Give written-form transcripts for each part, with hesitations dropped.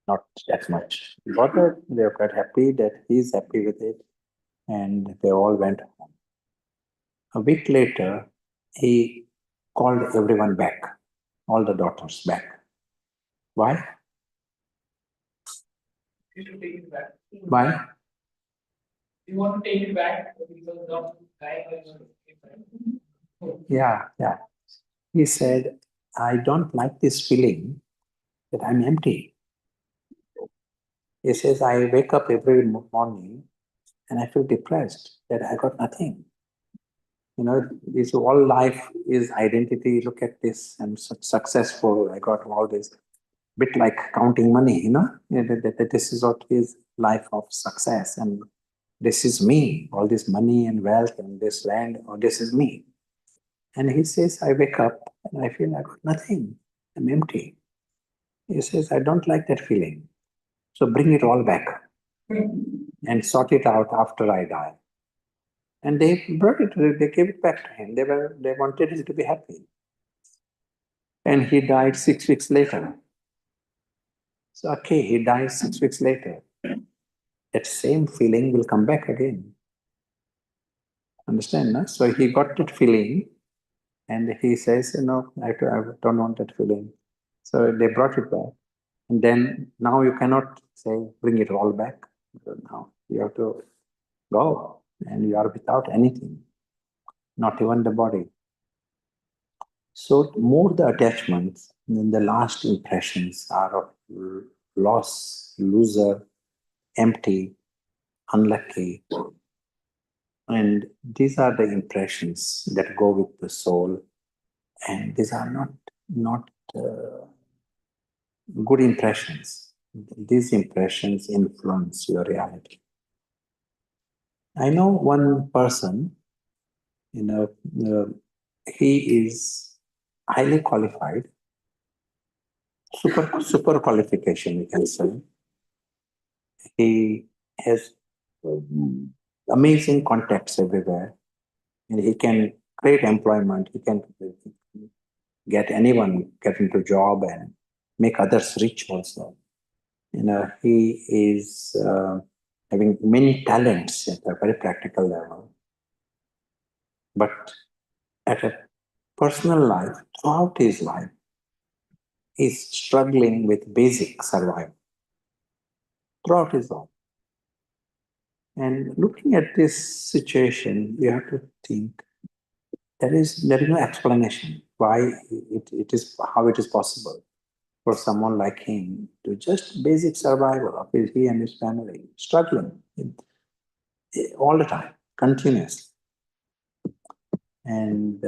not that much bothered. They were quite happy that he's happy with it, and they all went home. A week later, he called everyone back, all the daughters back. Why? You should take it back. Why? You want to take it back because of guy Yeah. He said, I don't like this feeling that I'm empty. He says, I wake up every morning and I feel depressed that I got nothing. This all life is identity. Look at this, I'm successful. I got all this. Bit like counting money, that this is what is life of success. And this is me, all this money and wealth and this land, or this is me. And he says, I wake up and I feel I got nothing. I'm empty. He says, I don't like that feeling. So bring it all back and sort it out after I die. And they brought it, they gave it back to him. They wanted him to be happy. And he died 6 weeks later. So okay, he dies 6 weeks later. That same feeling will come back again. Understand, no? So he got that feeling and he says, I don't want that feeling. So they brought it back. And then now you cannot say, bring it all back. Now you have to go and you are without anything, not even the body. So more the attachments, then the last impressions are of loss, loser, empty, unlucky. And these are the impressions that go with the soul. And these are not good impressions. These impressions influence your reality. I know one person, he is highly qualified, super qualification, we can say. He has amazing contacts everywhere, and he can create employment. He can get into job and make others rich also. He is having many talents at a very practical level. But at a personal life, throughout his life, he's struggling with basic survival throughout his life. And looking at this situation, you have to think there is no explanation why it is how it is possible for someone like him to just basic survival of he and his family, struggling all the time, continuously. And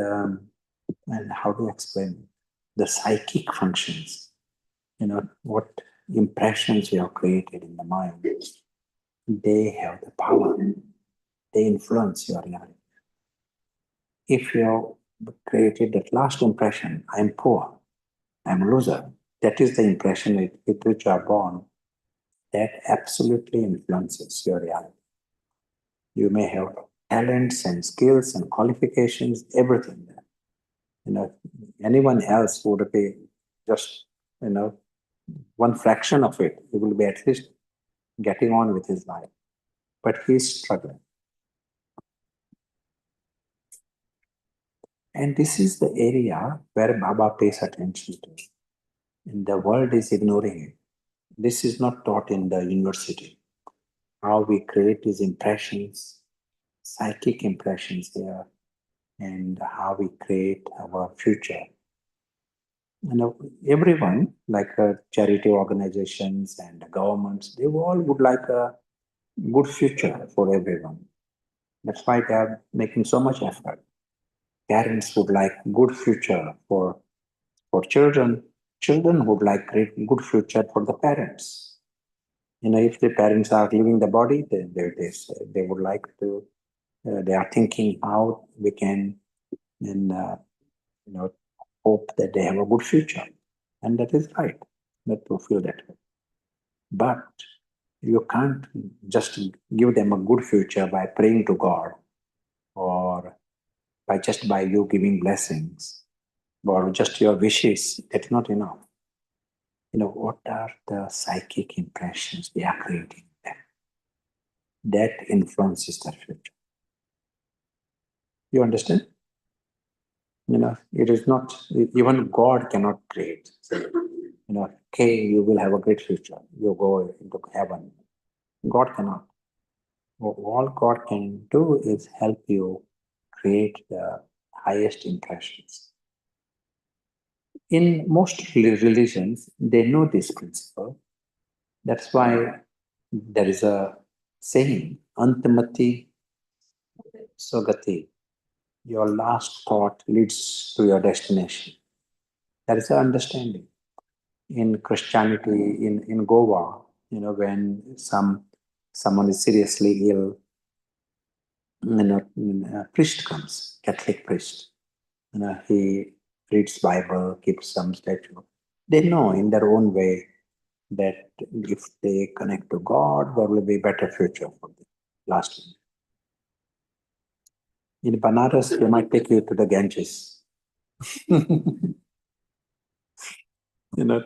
how to explain the psychic functions, what impressions you have created in the mind, they have the power, they influence your reality. If you have created that last impression, I'm poor, I'm a loser, that is the impression with which you are born, that absolutely influences your reality. You may have talents and skills and qualifications, everything there. Anyone else would be just, one fraction of it. He will be at least getting on with his life. But he's struggling. And this is the area where Baba pays attention to. And the world is ignoring it. This is not taught in the university. How we create these impressions, psychic impressions here, and how we create our future. Everyone, like charity organizations and governments, they all would like a good future for everyone. That's why they are making so much effort. Parents would like good future for children. Children would like good future for the parents. If the parents are leaving the body, they would like to. They are thinking how we can, and hope that they have a good future, and that is right. That to feel that way. But you can't just give them a good future by praying to God or by you giving blessings or just your wishes. That's not enough. What are the psychic impressions they are creating there? That influences their future. You understand? It is not, even God cannot create. Say, okay, you will have a great future. You go into heaven. God cannot. All God can do is help you create the highest impressions. In most religions, they know this principle. That's why there is a saying, Antamati Sogati. Your last thought leads to your destination. That is the understanding. In Christianity, in Goa, when someone is seriously ill, a priest comes, Catholic priest. He reads Bible, keeps some statue. They know in their own way that if they connect to God, there will be a better future for them. Last one. In Banaras, they might take you to the Ganges. you know,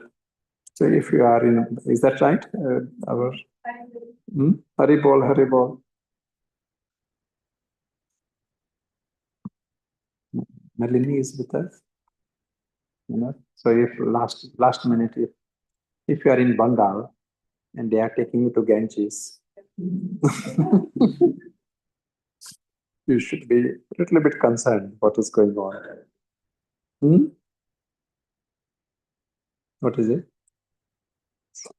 so if you are in, is that right? Our Haribol, Haribol. Nalini is with us. So if last minute, if you are in Bengal and they are taking you to Ganges, you should be a little bit concerned what is going on. What is it?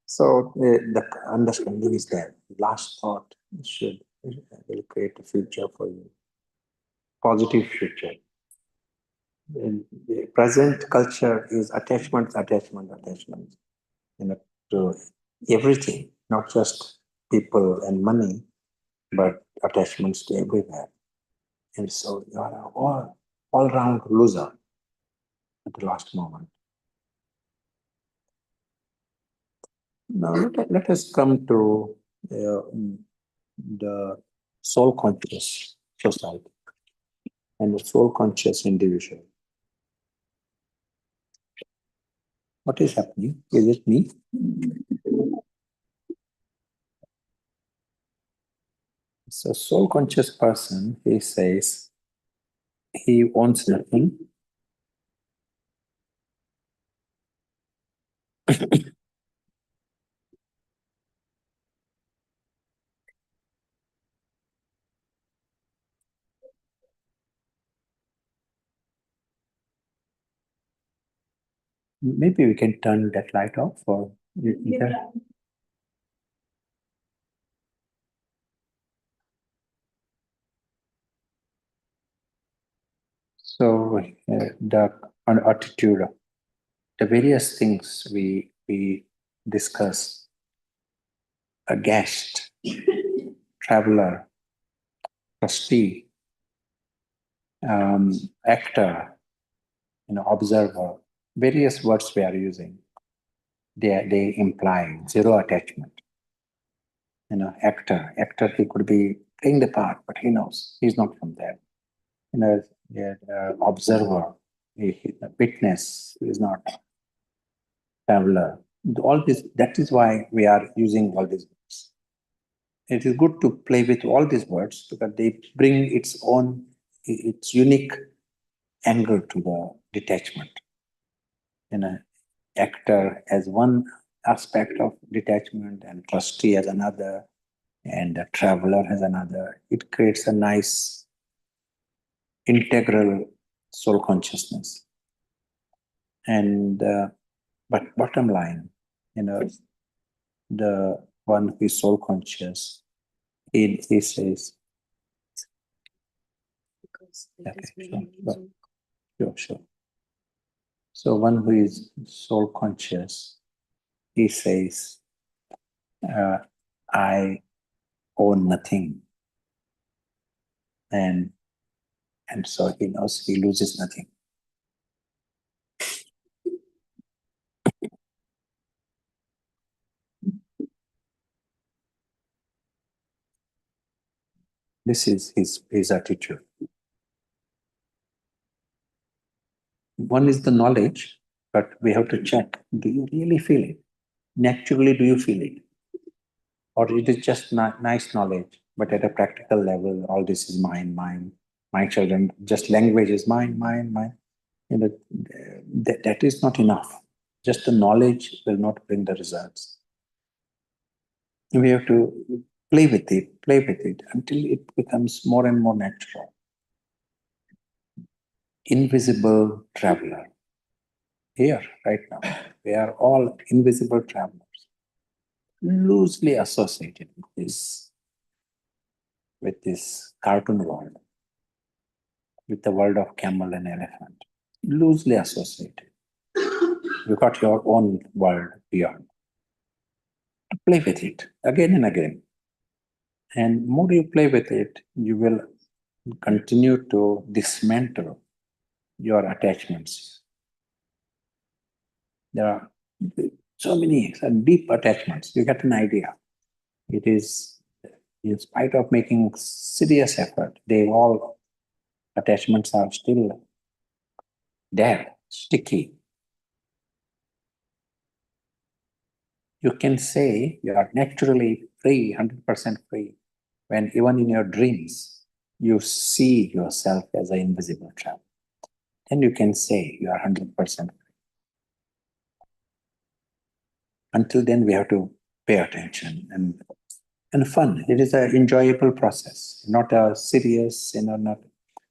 So the understanding is that last thought will create a future for you, positive future. And the present culture is attachment, attachment, attachment, to everything, not just people and money, but attachments to everywhere. And so you are an all round loser at the last moment. Now let us come to the soul conscious society and the soul conscious individual. What is happening? Is it me? So soul conscious person, he says he wants nothing. Maybe we can turn that light off or so the attitude, the various things we discuss, a guest, traveler, trustee, actor, observer, various words we are using, they imply zero attachment. Actor, he could be playing the part, but he knows he's not from there. Observer, a witness, he is not traveler. All this, that is why we are using all these words. It is good to play with all these words because they bring its unique angle to the detachment. Actor as one aspect of detachment and trustee as another and a traveler as another. It creates a nice integral soul consciousness. And but bottom line, the one who is soul conscious, he says, okay, sure. So one who is soul conscious, he says, I own nothing. And so he knows he loses nothing. This is his attitude. One is the knowledge, But we have to check, do you really feel it? Naturally, do you feel it? Or it is just nice knowledge, but at a practical level, all this is mine, mine, my children, just language is mine, mine, mine. You know, that is not enough. Just the knowledge will not bring the results. We have to play with it until it becomes more and more natural. Invisible traveler. Here, right now, we are all invisible travelers, loosely associated with this cartoon world, with the world of camel and elephant, loosely associated. You got your own world beyond. Play with it again and again. And more you play with it, you will continue to dismantle your attachments. There are so many deep attachments. You get an idea. It is, in spite of making serious effort, attachments are still there, sticky. You can say you are naturally free, 100% free, when even in your dreams, you see yourself as an invisible traveler. Then you can say you are 100% free. Until then, we have to pay attention and fun. It is an enjoyable process, not a serious, not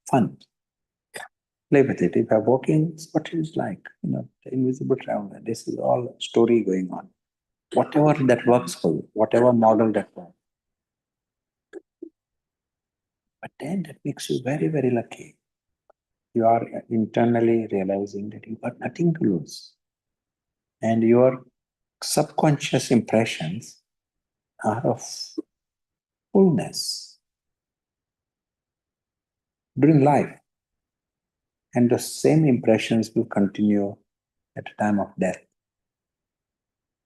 fun. Play with it. If you're walking, it's what it is like, the invisible traveler. This is all story going on. Whatever that works for you, whatever model that works. But then that makes you very, very lucky. You are internally realizing that you got nothing to lose. And your subconscious impressions are of fullness during life. And the same impressions will continue at the time of death.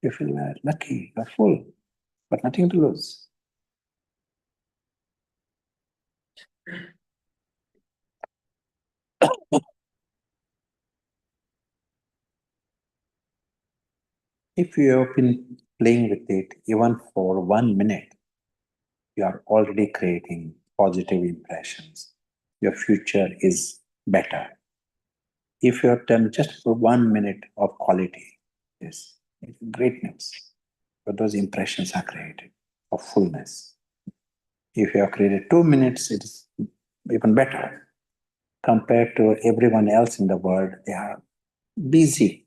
You feel lucky, you're full, but nothing to lose. If you have been playing with it even for 1 minute, you are already creating positive impressions. Your future is better. If you have done just for 1 minute of quality, yes, it's greatness. But those impressions are created of fullness. If you have created 2 minutes, it is even better. Compared to everyone else in the world, they are busy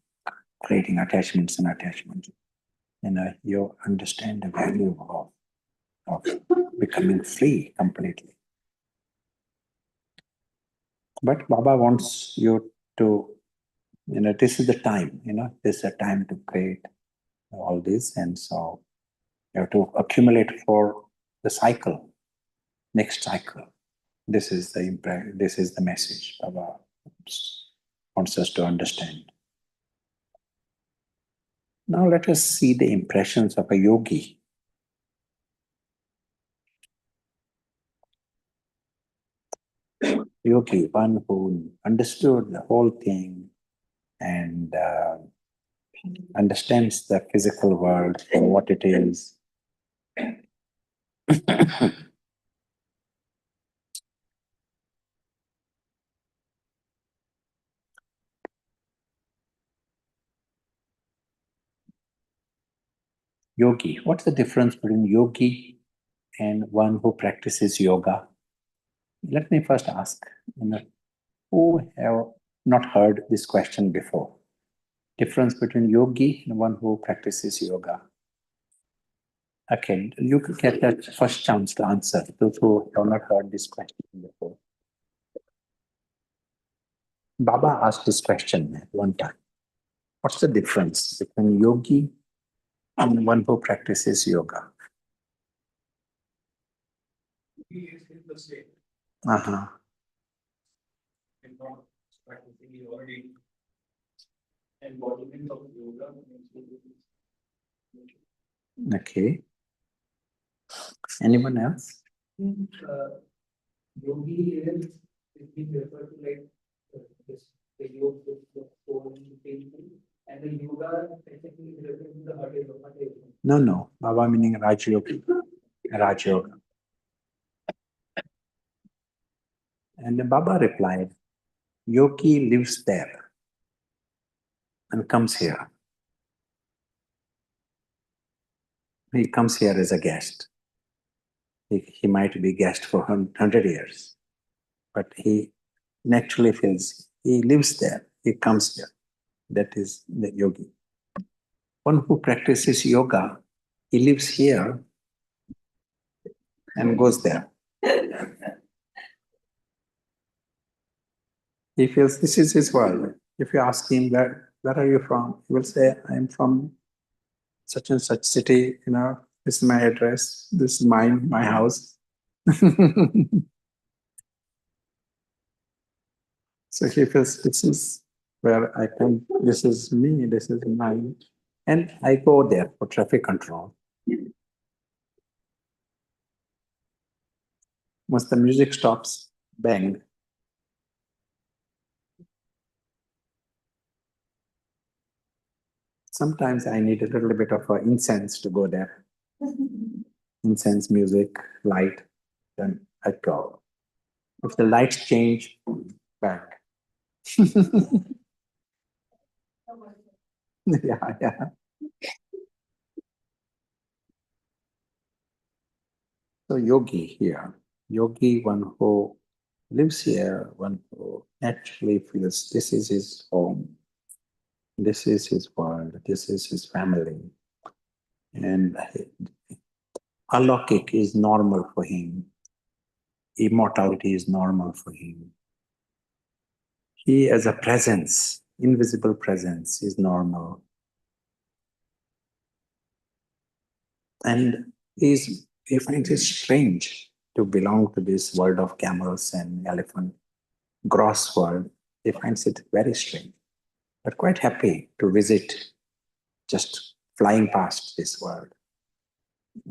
creating attachments and attachments. You understand the value of becoming free completely. But Baba wants you to, this is the time, this is the time to create all this. And so you have to accumulate for the cycle, next cycle. This is the message Baba wants us to understand. Now let us see the impressions of a yogi. Yogi, one who understood the whole thing and understands the physical world for what it is. Yogi, what's the difference between yogi and one who practices yoga? Let me first ask, who have not heard this question before? Difference between yogi and one who practices yoga. Okay, you could get that first chance to answer, those who have not heard this question before. Baba asked this question at one time. What's the difference between yogi and one who practices yoga? He is in the state Uh-huh. and not practicing already embodiment of yoga. Okay. Anyone else? Yogi is being referred to like this the yoga is the soul and the painful, and the yoga basically is referring to the heart yoga. No. Baba meaning Raj Yogi. Raj Yoga. And the Baba replied, Yogi lives there and comes here. He comes here as a guest. He might be guest for 100 years, but he naturally feels he lives there, he comes here. That is the yogi. One who practices yoga, he lives here and goes there. He feels this is his world. If you ask him, where are you from? He will say, I'm from such and such city, this is my address, this is my house. So he feels this is where I come, this is me, this is mine. And I go there for traffic control. Once the music stops, bang. Sometimes I need a little bit of incense to go there. Incense, music, light, then I go. If the lights change, back. Yeah. So yogi here, yogi, one who lives here, one who actually feels this is his home, this is his world, this is his family. And alokik is normal for him. Immortality is normal for him. He as a presence, invisible presence is normal. And he finds it strange to belong to this world of camels and elephant, gross world. He finds it very strange, but quite happy to visit, just flying past this world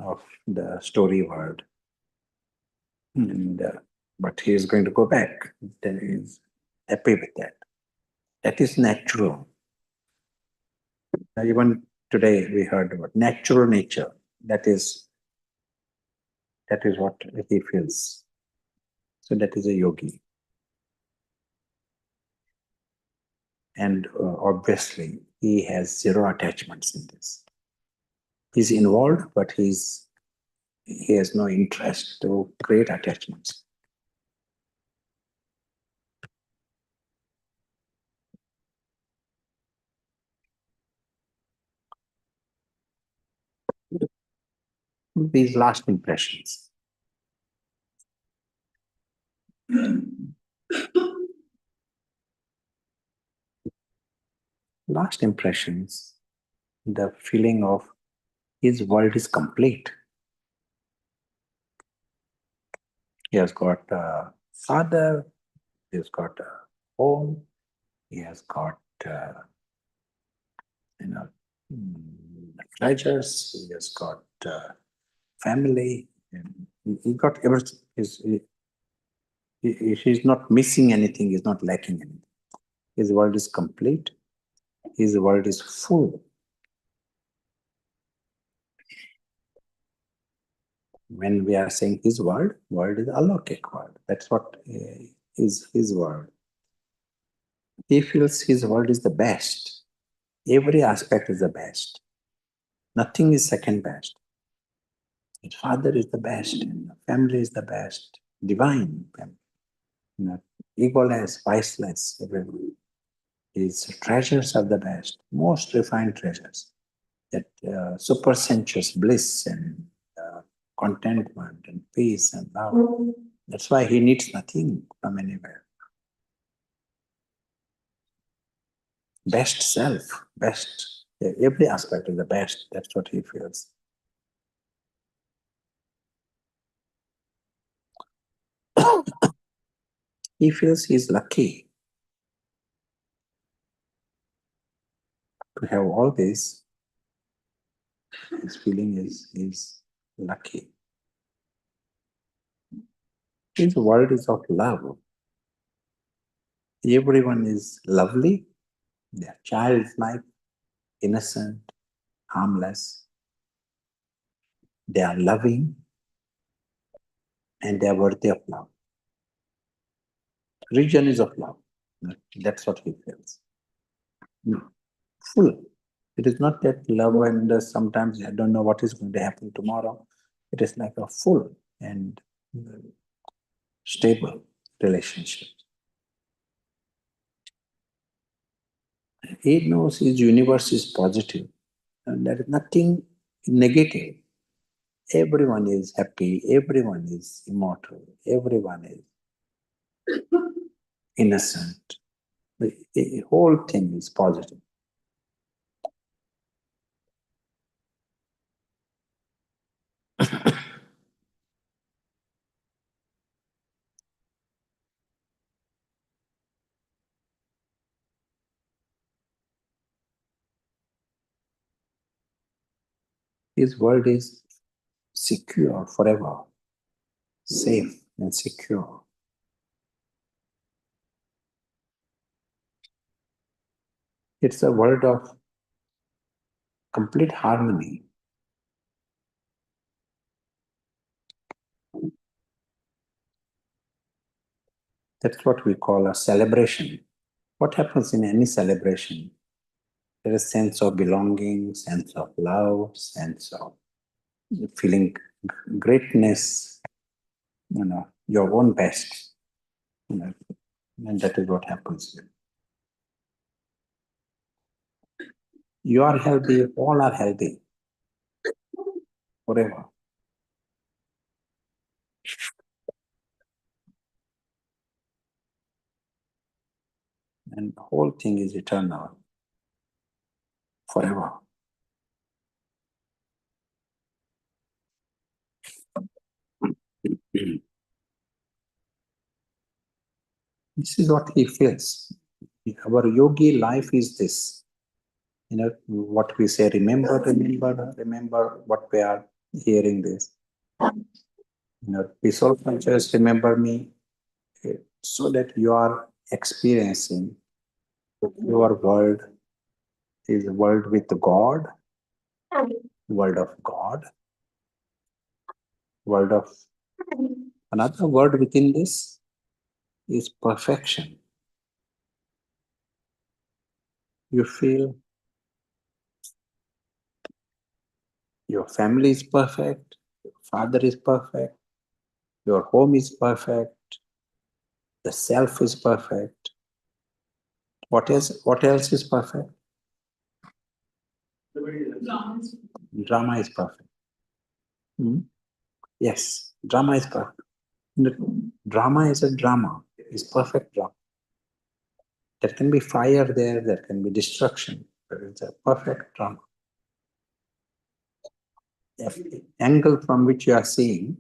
of the story world. And, but he is going to go back. Then he is happy with that. That is natural. Even today we heard about natural nature. That is what he feels. So that is a yogi. And obviously he has zero attachments in this. He's involved, but he has no interest to create attachments. These last impressions. Last impressions, the feeling of his world is complete. He has got a father, he has got a home, he has got pleasures, he has got family, and he got everything. He's not missing anything, he's not lacking anything. His world is complete, his world is full. When we are saying his world is alokik world. That's what is his world. He feels his world is the best. Every aspect is the best. Nothing is second best. His father is the best, family is the best, divine family. Egoless, viceless, everyone. His treasures are the best, most refined treasures. That super sensuous bliss and contentment and peace and love. That's why he needs nothing from anywhere. Best self, best, every aspect is the best. That's what he feels. He feels he's lucky to have all this. His feeling is lucky. His world is of love. Everyone is lovely, they are childlike, innocent, harmless, they are loving, and they are worthy of love. Religion is of love. That's what he feels. Full. It is not that love and sometimes I don't know what is going to happen tomorrow. It is like a full and stable relationship. He knows his universe is positive and there is nothing negative. Everyone is happy, everyone is immortal, everyone is innocent. The whole thing is positive. His world is secure forever, safe and secure. It's a world of complete harmony. That's what we call a celebration. What happens in any celebration? There is sense of belonging, sense of love, sense of feeling greatness, your own best. And that is what happens here. You are healthy, all are healthy forever. And the whole thing is eternal, forever. This is what he feels. Our yogi life is this. What we say, remember, remember, remember what we are hearing this. Peaceful conscious, remember me, so that you are experiencing your world is a world with God, world of God, world of another word within this is perfection. You feel your family is perfect, your father is perfect, your home is perfect, the self is perfect. What else is perfect? Drama is perfect. Hmm? Yes, drama is perfect. Drama is a drama, is perfect drama. There can be fire there can be destruction, but it's a perfect drama. The angle from which you are seeing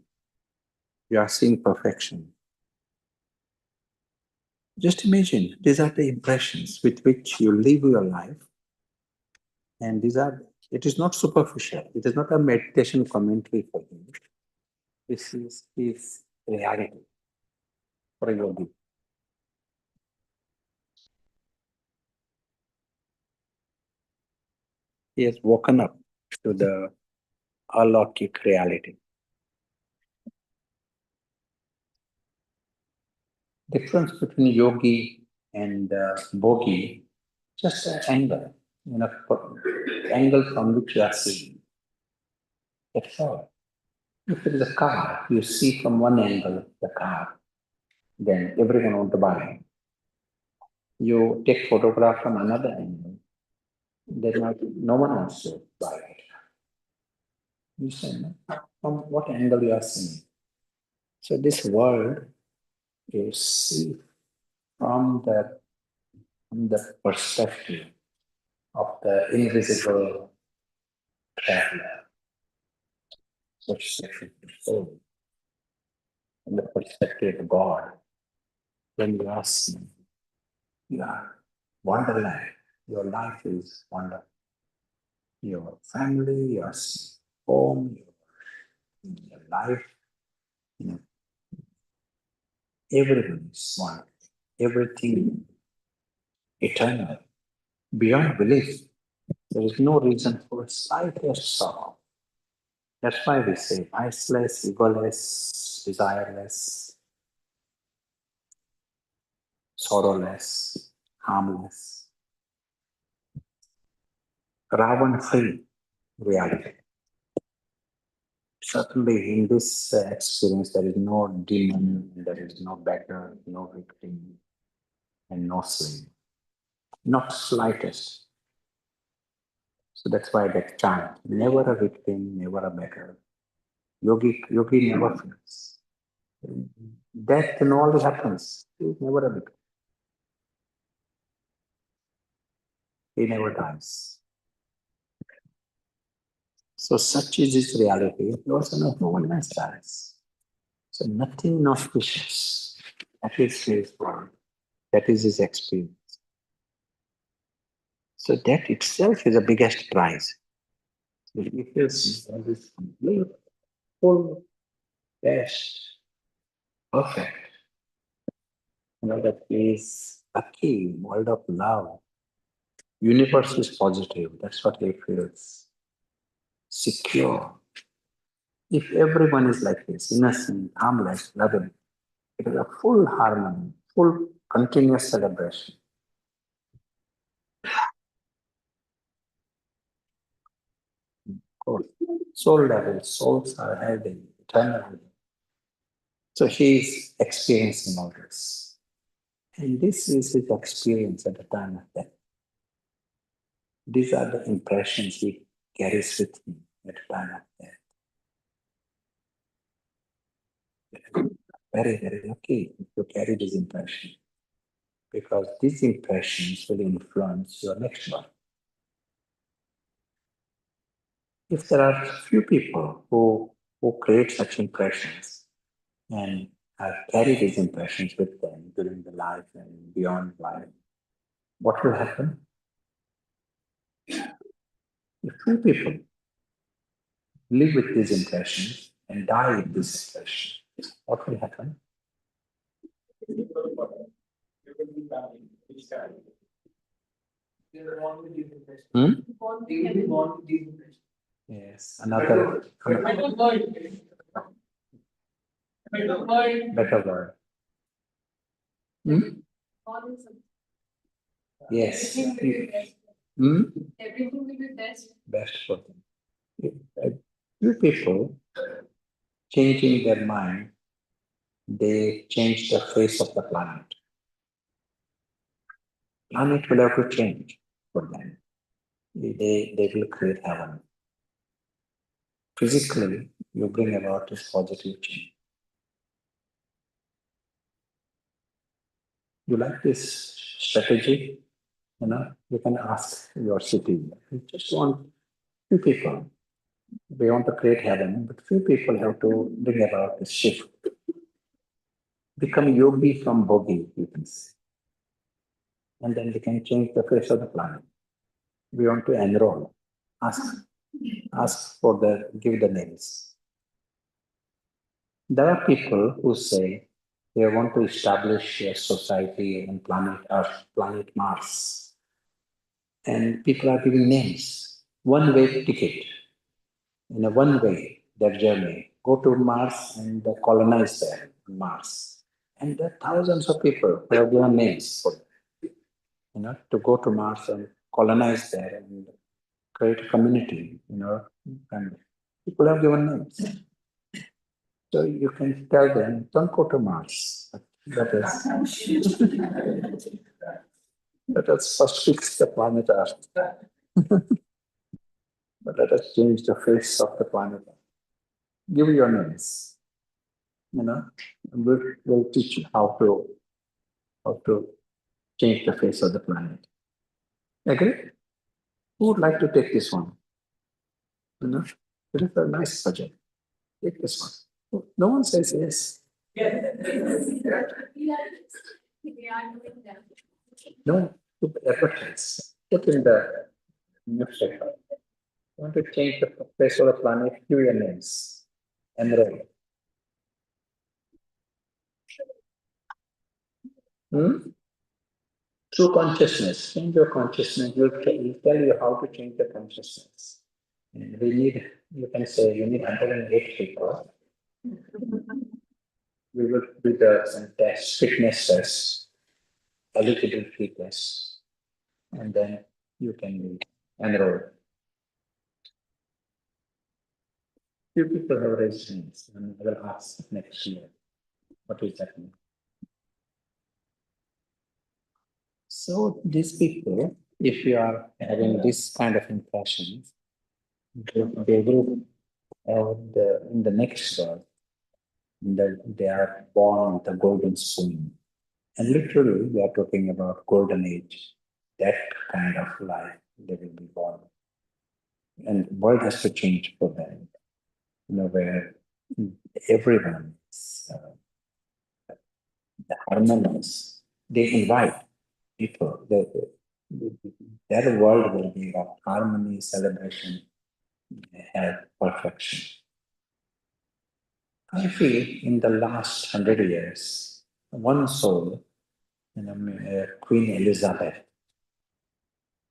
perfection. Just imagine, these are the impressions with which you live your life. And it is not superficial. It is not a meditation commentary for you. This is his reality for a yogi. He has woken up to the alokik reality. Difference between yogi and bogi, just an angle, angle from which you are seeing. That's all. If it is a car, you see from one angle the car, then everyone want to buy it. You take photograph from another angle, then no one wants to buy it. You say, no? From what angle you are seeing? So this world you see from the perspective of the invisible traveler, perspective of soul, from the perspective of God. When you are seeing, you are wonderland. Your life is wonderful. Your family, your home, your life, you know, everything is wonderful. Everything eternal, beyond belief. There is no reason for slightest sorrow. That's why we say viceless, egoless, desireless, sorrowless, harmless, Ravan-free reality. Certainly, in this experience, there is no demon, there is no beggar, no victim, and no slave. Not slightest. So that's why that chant, never a victim, never a beggar. Yogi never feels. Death and all this happens. He is never a victim. He never dies. So such is his reality. Also, no one else dies. So nothing auspicious. That is his world. That is his experience. So that itself is the biggest prize. So he feels this complete, full, best, perfect. That is a key, world of love. Universe is positive. That's what he feels. Secure. If everyone is like this, innocent, harmless, loving, it is a full harmony, full continuous celebration. Cool. Soul level, souls are healthy, eternally. So he is experiencing all this. And this is his experience at the time of death. These are the impressions he carries with him at the time of death. Very, very lucky if you carry this impression, because these impressions will influence your next one. If there are few people who create such impressions and carry these impressions with them during the life and beyond life, what will happen? If few people live with these impressions and die with these impressions, what will happen? Hmm? Yes, another better word. Hmm? Yes. Hmm? Everything will be best. Best for them. If a few people changing their mind, they change the face of the planet. Planet will have to change for them. They will create heaven. Physically, you bring about this positive change. You like this strategy? You can ask your city. You just want few people. We want to create heaven, but few people have to bring about this shift. Become yogi from bhogi, you can say. And then we can change the face of the planet. We want to enroll. Ask for give the names. There are people who say they want to establish a society on planet Earth, planet Mars. And people are giving names. One way ticket. In a one way, their journey. Go to Mars and colonize there on Mars. And there are thousands of people who have given names for to go to Mars and colonize there and create a community, and people have given names. So you can tell them, don't go to Mars. Let us, let us first fix the planet Earth. But let us change the face of the planet Earth. Give your names, and we'll teach you how to change the face of the planet. Agree? Who would like to take this one? It is a nice project. Take this one. No one says yes. No, to advertise. Put in the newspaper. Want to change the face of the planet? Give your names. Enroll. Hmm? true consciousness. Change your consciousness. Will tell you how to change the consciousness. And we need, you can say, you need 108 people. We will do some tests, fitness tests, eligibility tests, and then you can enroll. Few people have raised hands, and I will ask next year. What is that mean? So these people, if you are having this kind of impression, they will in the next birth, they are born with a golden spoon. And literally, we are talking about golden age. That kind of life they will be born. And world has to change for them. Where everyone is harmonious. They invite people. Their world will be of harmony, celebration, and perfection. I feel in the last 100 years, one soul, Queen Elizabeth,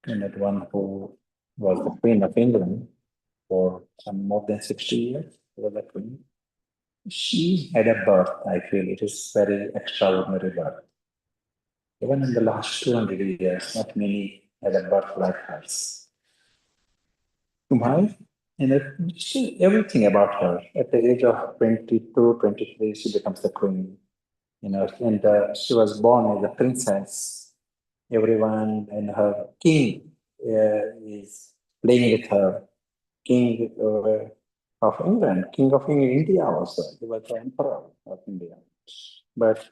and that one who was the Queen of England for some more than 60 years, was the Queen. She had a birth, I feel it is very extraordinary birth. Even in the last 200 years, not many had a birth like hers. Why? Everything about her. At the age of 22, 23, she becomes the queen. And she was born as a princess. Everyone and her king is playing with her. King of England, king of India also. He was the emperor of India. But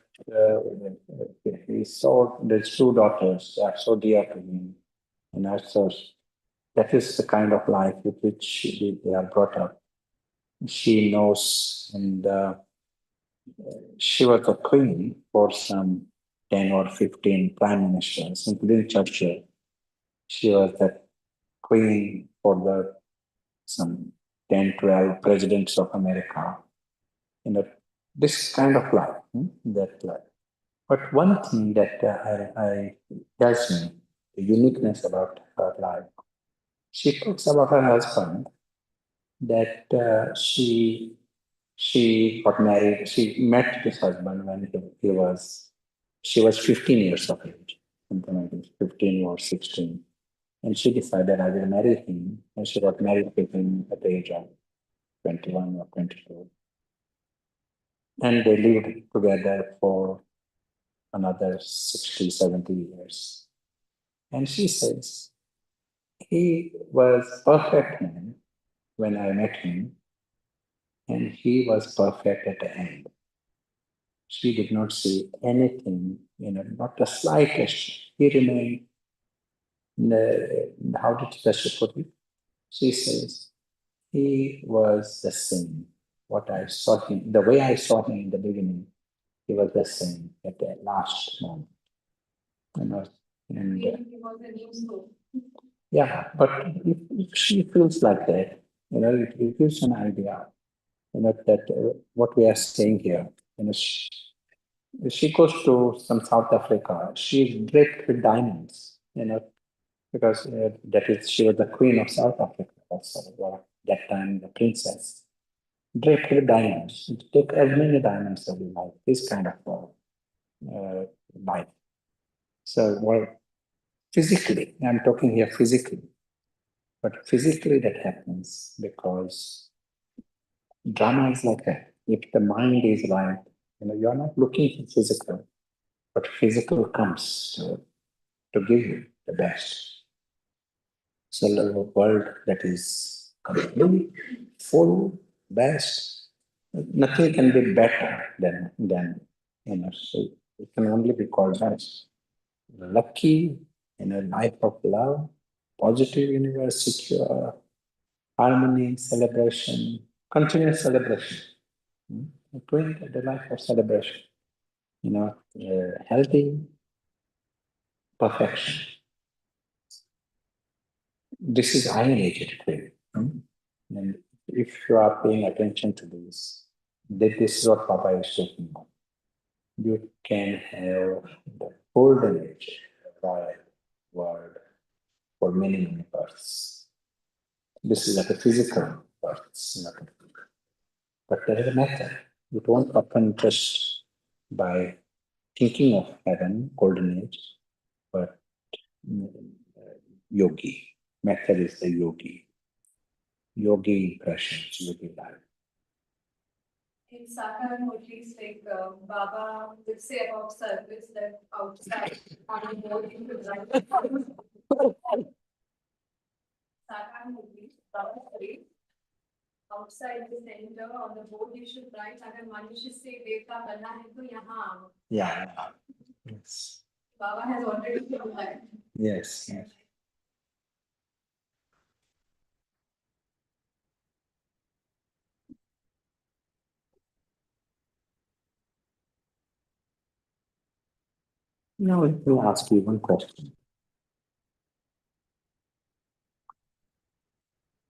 he saw these two daughters, they are so dear to him. And also, that is the kind of life with which they are brought up. She knows, and she was a queen for some 10 or 15 prime ministers, including Churchill. She was the queen for the some 10, 12 presidents of America. This kind of life, that life. But one thing that I tells me the uniqueness about her life. She talks about her husband that she got married. She met this husband when she was 15 years of age, something like this, 15 or 16. And she decided I will marry him. And she got married with him at the age of 21 or 22. And they lived together for another 60, 70 years. And she says, he was perfect man when I met him, and he was perfect at the end. She did not see anything, not the slightest. He remained, how did she put it? She says, he was the same. What I saw him, the way I saw him in the beginning, he was the same at the last moment. And yeah, but if she feels like that, it gives an idea, that what we are saying here, she goes to some South Africa. She's draped with diamonds, because she was the queen of South Africa also, that time the princess. Draped with diamonds. Take as many diamonds as you like. This kind of life. So, physically, I'm talking here physically, but physically that happens because drama is like that. If the mind is right, you're not looking for physical, but physical comes to give you the best. So a world that is complete, full, best, nothing can be better than so it can only be called best. Lucky in a life of love, positive universe, secure, harmony, celebration, continuous celebration. Doing the life of celebration, healthy, perfection. This is iron-ated thing. And if you are paying attention to this is what Papa is talking about. You can have the golden age tried word for many, many births. This is like a physical birth, but there is a method. You don't often just by thinking of heaven, golden age, but mm, yogi. Method is the yogi. Yogi impressions, yogi life. In Sakar Murlis, like Baba would say about service that outside on the board you could write. Sakar Murlis, Baba says, outside the center on the board you should write अगर मनुष्य से देवता बनना है तो यहाँ आओ. Yeah. Yes. Baba has already shown that. Yes. Yes. Now I will ask you one question.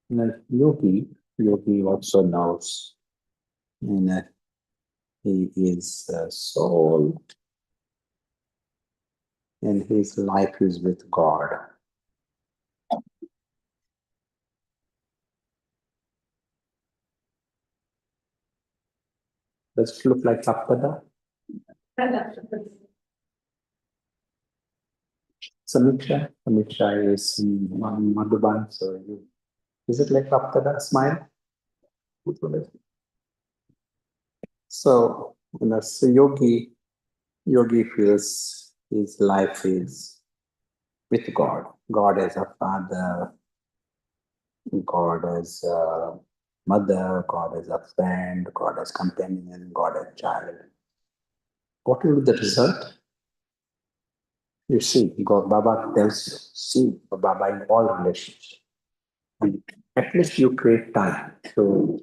Yogi also knows, he is a soul, and his life is with God. Does it look like Tapada? Samiksha is Madhuban, so is it like Tapada smile? So, so yogi feels his life is with God. God as a father, God as a mother, God as a friend, God as companion, God as child. What will be the result? You see, God, Baba tells you, see Baba in all relationships. And at least you create time to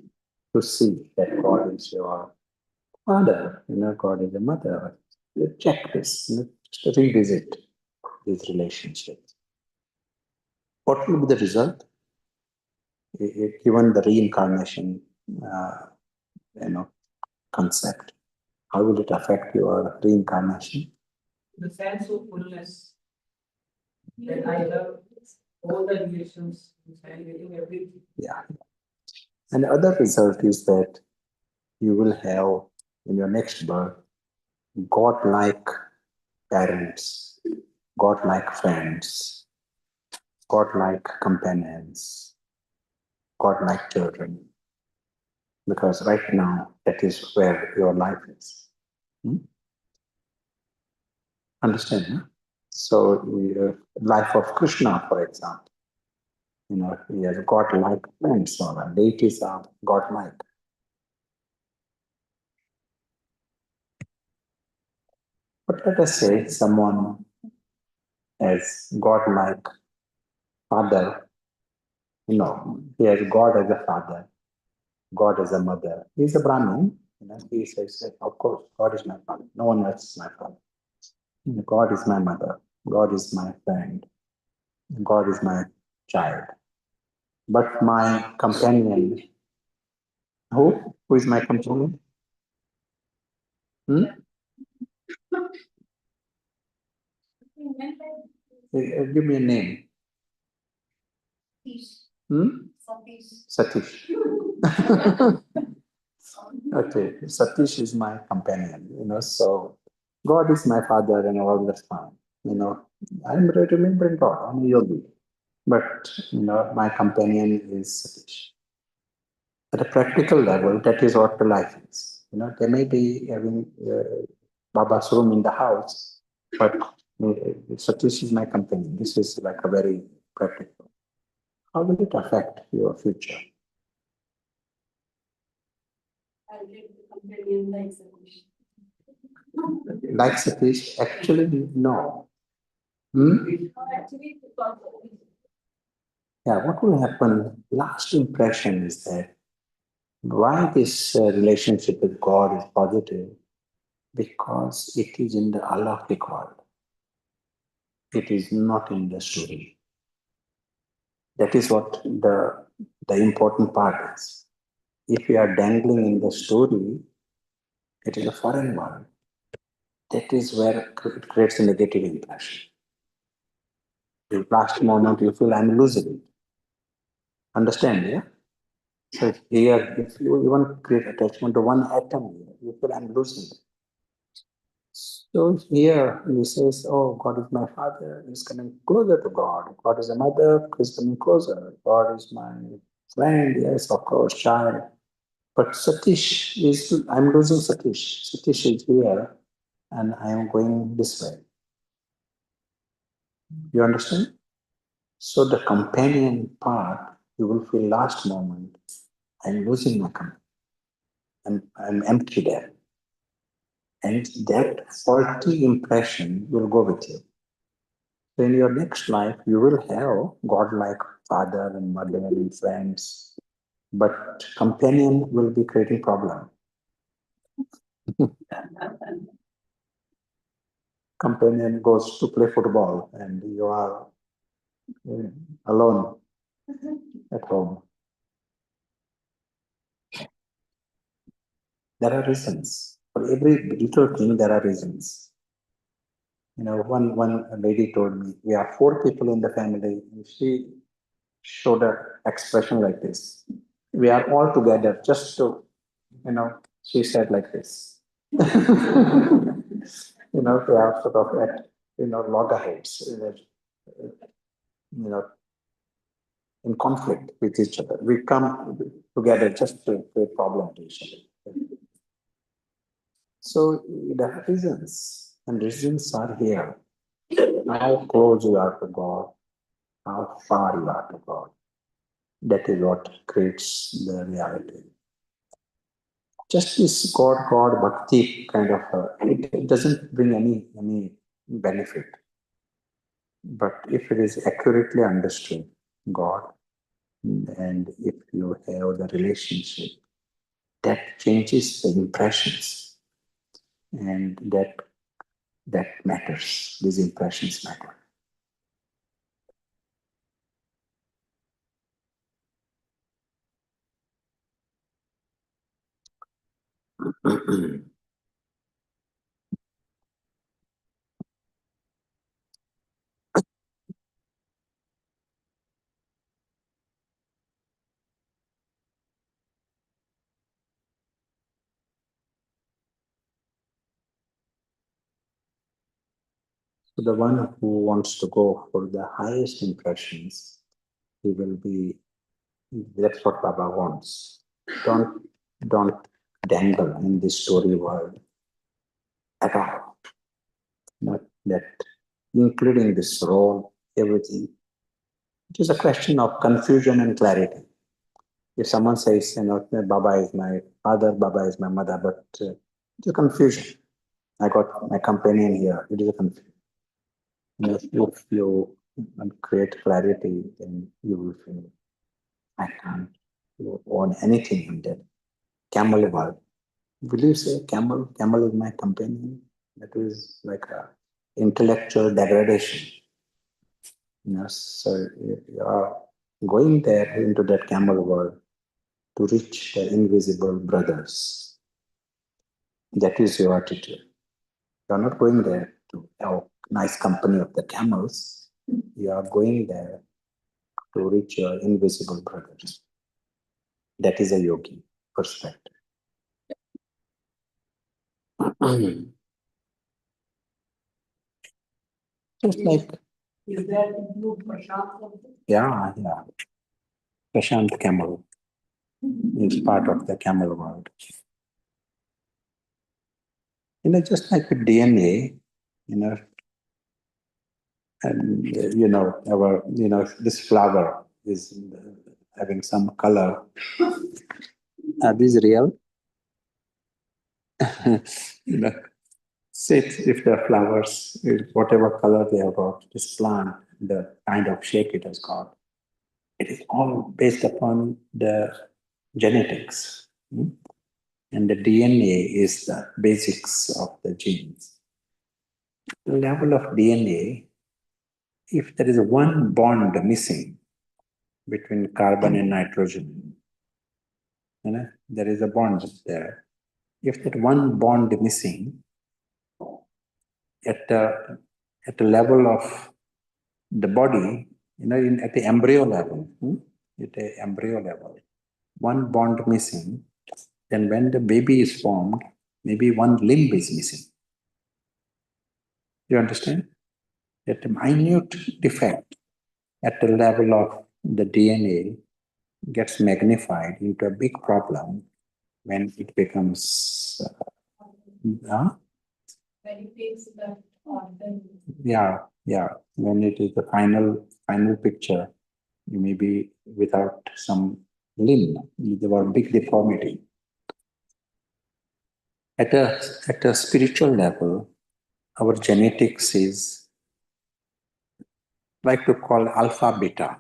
see that God is your father, God is your mother. You check this, just revisit these relationships. What will be the result? Given the reincarnation, concept, how will it affect your reincarnation? The sense of fullness. That I love all the relations, I'm getting everything. Yeah. And the other result is that you will have in your next birth God-like parents, God-like friends, God-like companions, God-like children. Because right now that is where your life is. Understand? Huh? So, life of Krishna, for example, he has God-like friends, or deities are God-like. But let us say someone has God-like father, he has God as a father, God as a mother. He's a Brahmin, he says, of course, God is my father. No one else is my father. God is my mother. God is my friend. God is my child. But my companion, who? Who is my companion? Hmm? Give me a name. Hmm? Satish. Okay, Satish is my companion, so God is my father and all that's fine. I'm remembering God, I'm a yogi. But, my companion is Satish. At a practical level, that is what the life is. They may be having Baba's room in the house, but Satish is my companion. This is like a very practical. How will it affect your future? I'll get the companion like Satish. Like Satish? Actually, no. Hmm? Actually, because Yeah, what will happen? Last impression is that why this relationship with God is positive? Because it is in the alaukic world. It is not in the story. That is what the important part is. If we are dangling in the story, it is a foreign world. That is where it creates a negative impression. The last moment you feel I'm losing it. Understand, yeah? So here, if you even create attachment to one atom, you feel I'm losing it. So here he says, oh, God is my father, he's coming closer to God. God is a mother, he's coming closer. God is my friend, yes, of course, child. But Satish is, I'm losing Satish. Satish is here and I am going this way. You understand? So the companion part, you will feel last moment, I'm losing my companion. I'm empty there. And that faulty impression will go with you. So in your next life, you will have God-like father and mother and friends, but companion will be creating problem. Companion goes to play football and you are alone at home. There are reasons. For every little thing, there are reasons. You know, one lady told me, we are 4 people in the family, and she showed an expression like this. We are all together just to, she said like this. To have sort of at, loggerheads, in conflict with each other. We come together just to create problem to each other. So there are reasons, and reasons are here. How close you are to God, how far you are to God. That is what creates the reality. Just this God, bhakti kind of, it doesn't bring any benefit. But if it is accurately understood, God, and if you have the relationship, that changes the impressions, and that matters. These impressions matter. So the one who wants to go for the highest impressions, he will be, that's what Baba wants. Don't dangle in this story world at all. Not that, including this role, everything. It is a question of confusion and clarity. If someone says, Baba is my father, Baba is my mother, but it's a confusion. I got my companion here. It is a confusion. And if you create clarity, then you will feel, I can't own anything in that camel world. Will you say camel? Camel is my companion. That is like a intellectual degradation. So you are going there into that camel world to reach the invisible brothers. That is your attitude. You are not going there to have nice company of the camels. You are going there to reach your invisible brothers. That is a yogi perspective. Just like, Is that include Prashant also? yeah. Prashant camel is part of the camel world. Just like with DNA, and this flower is having some color. Are these real? Say if the flowers, whatever color they have got, this plant, the kind of shape it has got, it is all based upon the genetics. And the DNA is the basics of the genes. The level of DNA, if there is one bond missing between carbon and nitrogen, there is a bond there. If that one bond missing at the level of the body, at the embryo level, at the embryo level, one bond missing, then when the baby is formed, maybe one limb is missing. You understand? That minute defect at the level of the DNA gets magnified into a big problem when it becomes, When it takes the organ. yeah, when it is the final picture, you may be without some limb, there were big deformity. At a spiritual level, our genetics is like to call alpha beta.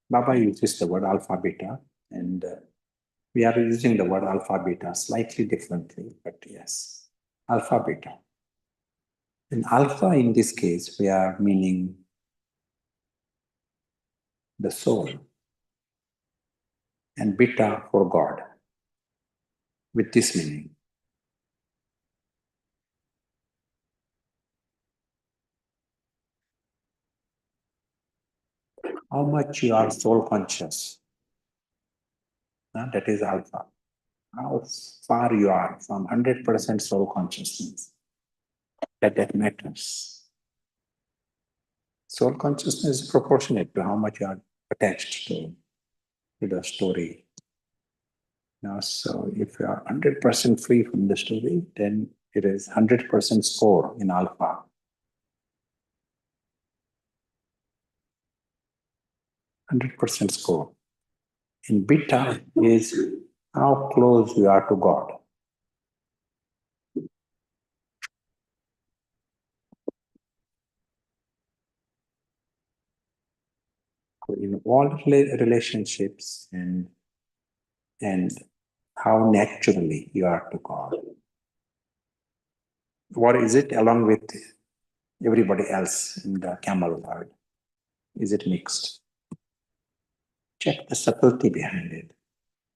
Baba uses the word alpha beta, and we are using the word alpha beta slightly differently, but yes, alpha beta. In alpha, in this case, we are meaning the soul, and beta for God, with this meaning. How much you are soul conscious, that is alpha. How far you are from 100% soul consciousness, that matters. Soul consciousness is proportionate to how much you are attached to the story. So if you are 100% free from the story, then it is 100% score in alpha. 100% score. In beta is how close you are to God. In all relationships and how naturally you are to God. What is it along with everybody else in the camel world? Is it mixed? Check the subtlety behind it.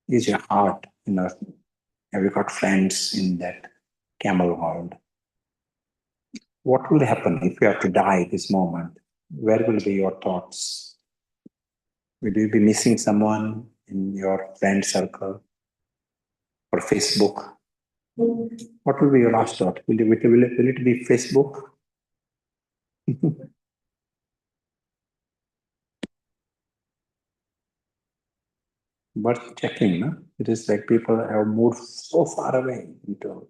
Is your heart, have you got friends in that camel world? What will happen if you have to die this moment? Where will be your thoughts? Will you be missing someone in your friend circle or Facebook? What will be your last thought? Will it be Facebook? Worth checking, no? It is like people have moved so far away into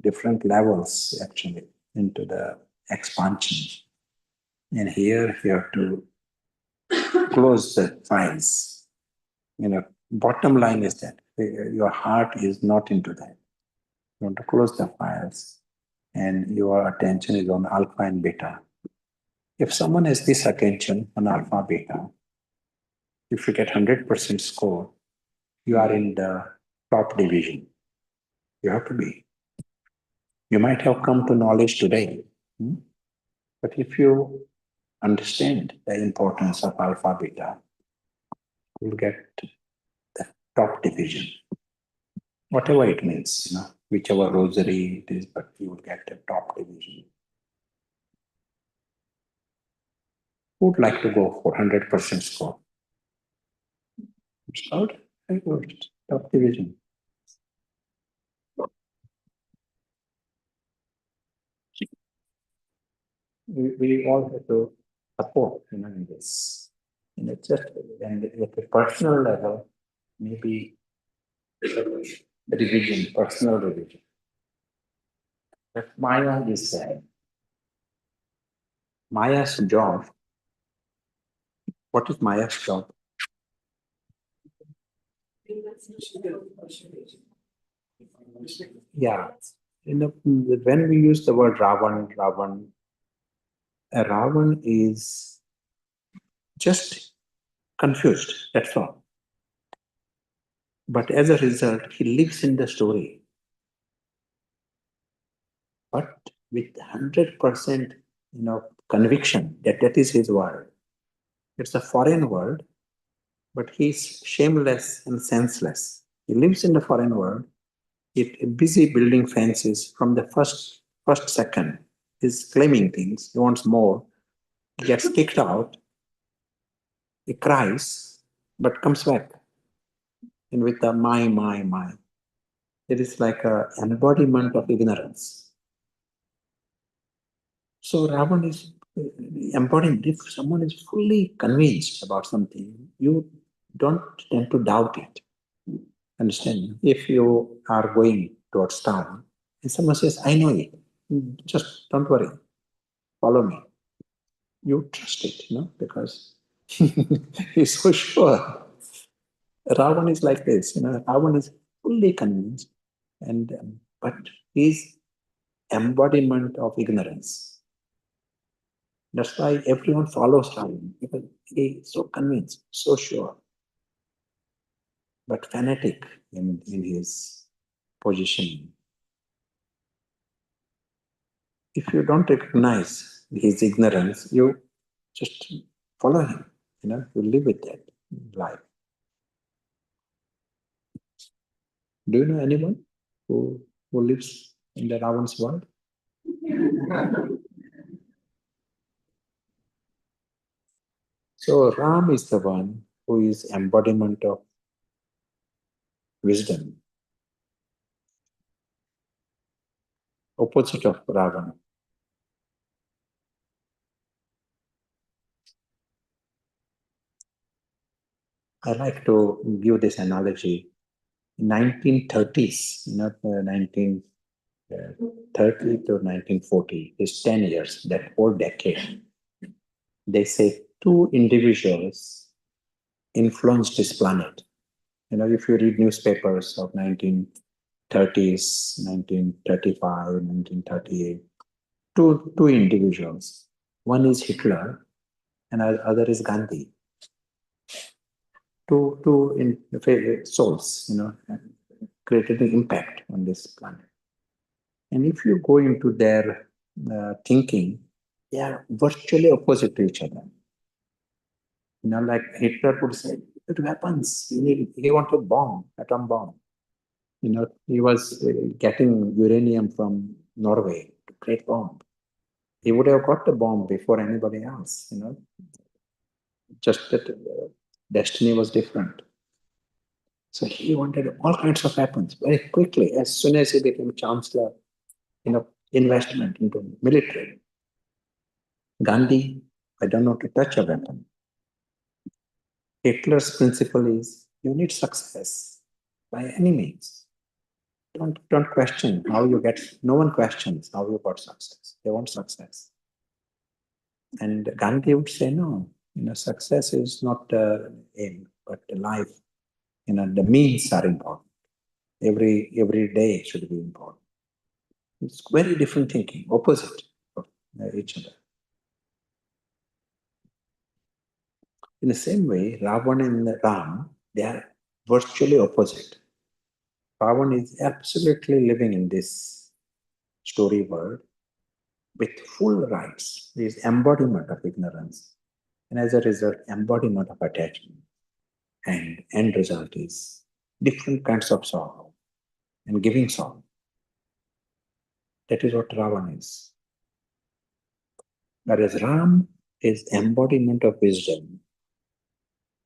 different levels actually into the expansion. And here you have to close the files. Bottom line is that your heart is not into that. You want to close the files and your attention is on alpha and beta. If someone has this attention on alpha beta, if you get 100% score, you are in the top division. You have to be. You might have come to knowledge today, but if you understand the importance of alpha beta, you'll get the top division. Whatever it means, whichever rosary it is, but you will get the top division. Who would like to go for 100% score? Start. Very good. Top division. We all have to support in this. It's just and at a personal level, maybe revision, personal revision. But Maya is saying, Maya's job. What is Maya's job? Yeah. When we use the word Ravan, a Ravan is just confused, that's all. But as a result, he lives in the story. But with 100% conviction that is his world. It's a foreign world, but he's shameless and senseless. He lives in the foreign world. He's busy building fences from the first first second, he's claiming things, he wants more, he gets kicked out, he cries, but comes back. And with the my. It is like an embodiment of ignorance. So Ravan is embodying, if someone is fully convinced about something, you don't tend to doubt it. Understand? If you are going towards town and someone says, I know it, just don't worry, follow me. You trust it, because he's so sure. Ravan is like this, Ravan is fully convinced, and but he's embodiment of ignorance. That's why everyone follows Ravan, because he is so convinced, so sure, but fanatic in his position. If you don't recognize his ignorance, you just follow him, you live with that life. Do you know anyone who lives in the Ravan's world? So Ram is the one who is embodiment of wisdom, opposite of Ravana. I like to give this analogy. In 1930s, not 1930 to 1940, is 10 years, that whole decade. They say two individuals influenced this planet. If you read newspapers of 1930s, 1935, 1938, two individuals. One is Hitler and the other is Gandhi. Two souls, created an impact on this planet. And if you go into their thinking, they are virtually opposite to each other. Like Hitler would say, it weapons. He wanted bomb, atom bomb. He was getting uranium from Norway to create bomb. He would have got the bomb before anybody else. Just that destiny was different. So he wanted all kinds of weapons very quickly. As soon as he became chancellor, investment into military. Gandhi, I don't know to touch a weapon. Hitler's principle is you need success by any means. Don't question how you get. No one questions how you got success. They want success. And Gandhi would say no. Success is not the aim, but the life. The means are important. Every day should be important. It's very different thinking, opposite of each other. In the same way, Ravan and Ram, they are virtually opposite. Ravan is absolutely living in this story world with full rights. He is embodiment of ignorance. And as a result, embodiment of attachment. And end result is different kinds of sorrow and giving sorrow. That is what Ravan is. Whereas Ram is embodiment of wisdom.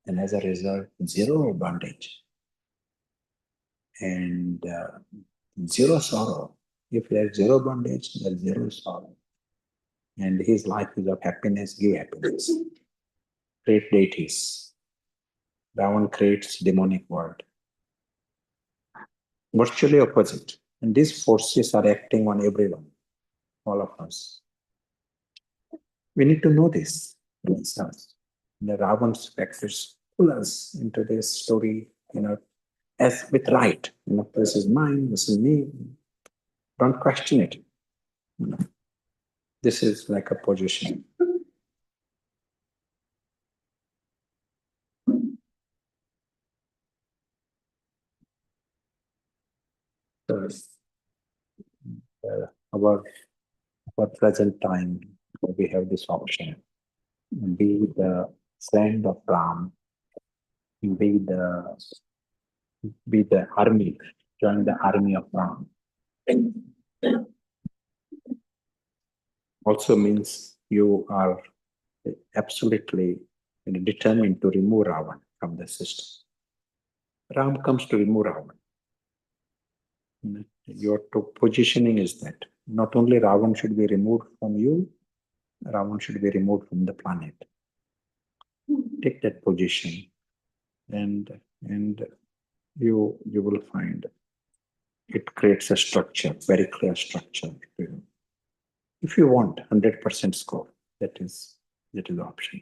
And as a result, zero bondage and zero sorrow. If there's zero bondage, there's zero sorrow. And his life is of happiness, give happiness. Create deities. Ravan creates demonic world. Virtually opposite. And these forces are acting on everyone, all of us. We need to know this for ourselves. The Ravan's factors pull us into this story, as with right. This is mine, this is me. Don't question it. This is like a position. So, our present time, we have this option. Be the friend of Ram, be the army, join the army of Ram. also means you are absolutely determined to remove Ravan from the system. Ram comes to remove Ravan. Your positioning is that not only Ravan should be removed from you, Ravan should be removed from the planet. Take that position, and you will find it creates a structure, very clear structure to you. If you want 100% score, that is the option.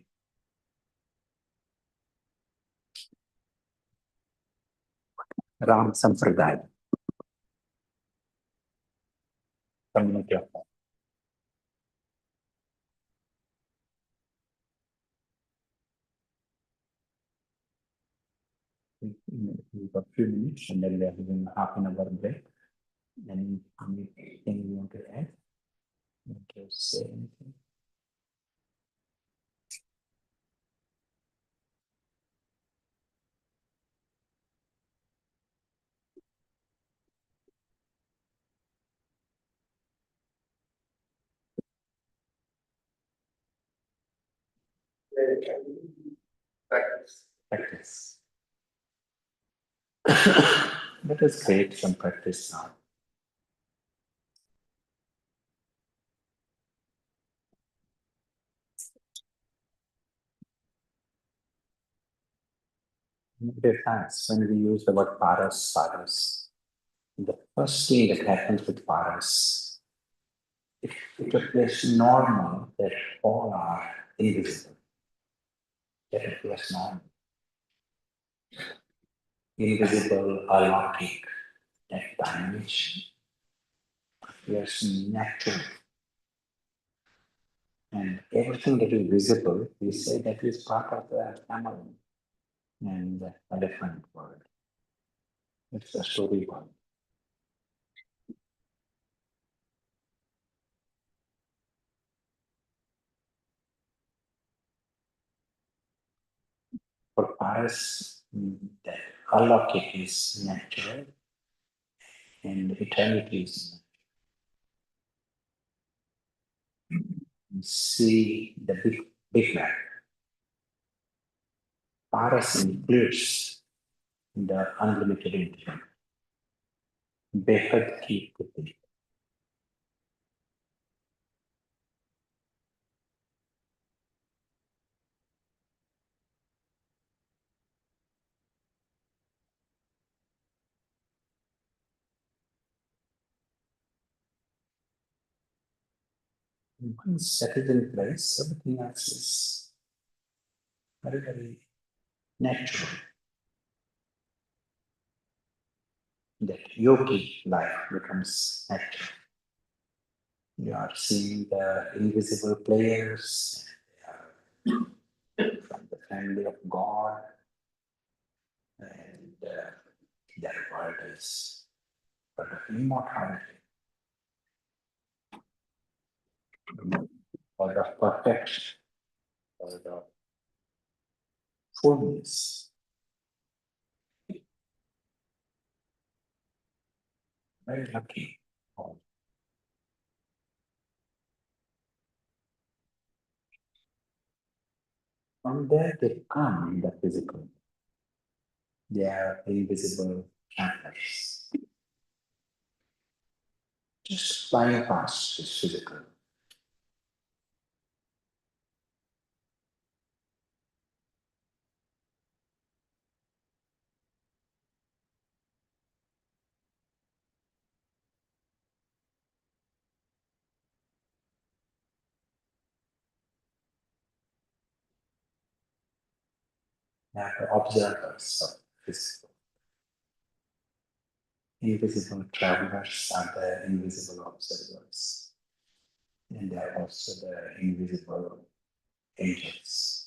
Ram Sampradaya. Community of Ram. We've got a few minutes and then we are having half an hour break. Anything you want to add? Want to say anything? Practice. Practice. Let us create some practice now. There are times when we use the word paras, the first thing that happens with paras, it appears normal that all are invisible. That appears normal. Invisible, alaukic, that dimension appears natural. And everything that is visible, we say that is part of the camel and the elephant world. It's a story world. For Paris, that alaukic is natural and eternity is see the big map. Paras includes the unlimited infinite. Behad ki Buddhi. Once that is in place, everything else is very natural. That yogi life becomes natural. You are seeing the invisible players, they are from the family of God, and their world is but of immortality, or the perfection, or the fullness. Very lucky. From there they come in the physical. They are invisible travelers. Just flying past is physical. They are the observers of physical. Invisible travelers are the invisible observers. And they are also the invisible angels.